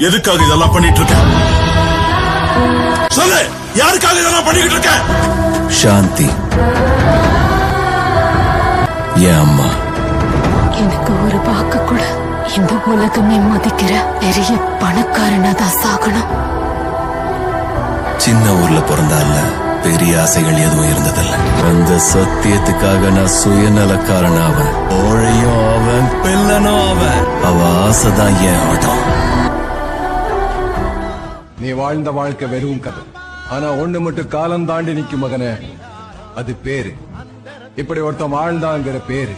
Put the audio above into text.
எதுக்காக இதெல்லாம் பண்ணிட்டு இருக்க? சொல்லு, யாருக்காக இதெல்லாம் பண்ணிட்டு இருக்க? சாந்தி என் அம்மா. எனக்கு ஒரு வாக்கு கூட இந்த உலகமே மதிக்கிற பெரிய பணக்காரனா தான் சாகணும். சின்ன ஊர்ல பிறந்தால பெரிய ஆசைகள் எதுவும் இருந்ததில்ல. அந்த சத்தியத்துக்காக நான் சுயநலக்காரன் அவன், ஓழையும் அவன், பிள்ளனும் அவன். அவ ஆசைதான் என் ஆட்டம். நீ வாழ்ந்த வாழ்க்கை வெறும் கதை. ஆனா ஒண்ணு மட்டும் காலம் தாண்டி நிக்கும் மகனே, அது பேரு. இப்படி ஒருத்தன் வாழ்ந்தாங்கிற பேரு.